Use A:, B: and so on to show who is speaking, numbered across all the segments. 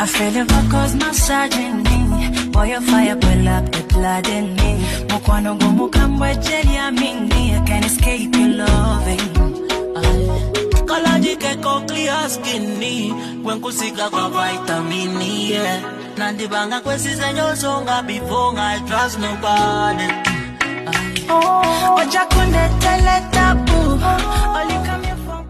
A: I feel it cause massaging me. Boy, your fire pull up the blood in me. Mukwano go mukambwe jelly ya mingi. I can't escape your loving. Kalajike ko clear skinny. Kwenkusika kwa vitamini, yeah. Nandibanga kwesize nyosonga before I trust nobody. Oja kunde tele tabu. Only come here for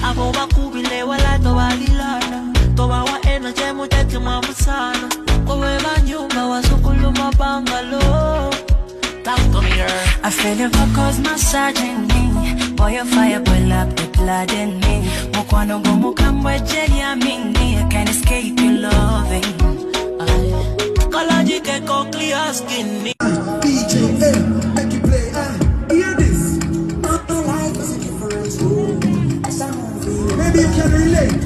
A: Aboba kubile wala toba lilana. Toba wa energy mutete mwamusana. Kowe banyuma wasukuluma bangalo. Talk to me, girl. I feel your vocals massaging me. Boy, your fire pull up the blood in me. Mukwano go mukambwe jelly ya mingi. I can't escape your loving. Kalajike ko clear skinny.
B: DJ, make you play, hear this. Maybe you can relate.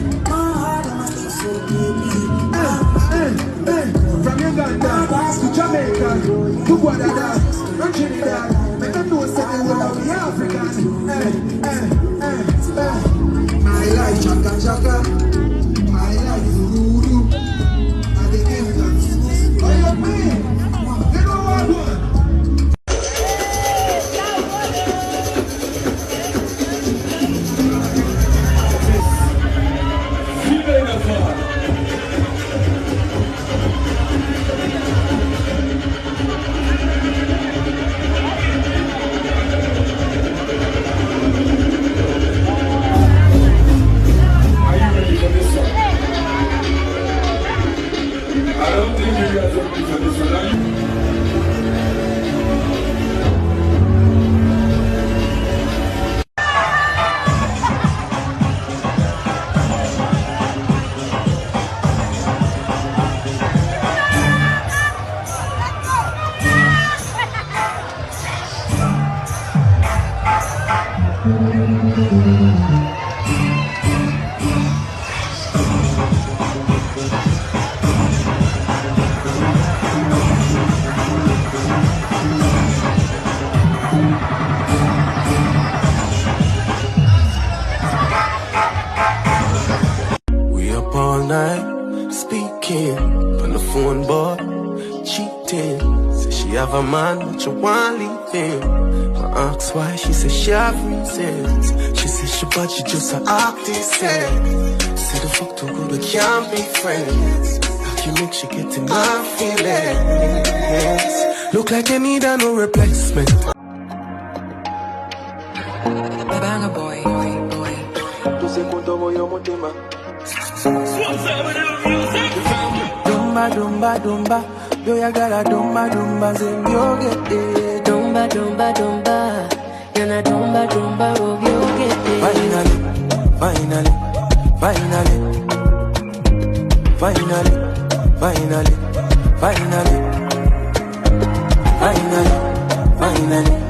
B: From Uganda to Jamaica to Guadalajara, from Trinidad, make them know something will be African. My life chaka chaka, my life voodoo. I begin to oh your man, you know what?
C: We up all night, speaking on the phone, boy, cheating. Say she have a man, but you want leave him. I ask why, she says she have reasons. She says she but she just a act decent. Say the fuck too good, we can't be friends. Like you make she get in my feelings. Look like you need a no replacement.
A: Banger boy, boy.
C: Dumba, dumba, dumba. Yo ya gala dumba, dumba. Zembioge,
D: Dumba, dumba, dumba.
A: Nana tumba tumba oge oge.
C: Finally, finally, finally, finally, finally, finally, finally, finally, finally.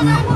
D: Vamos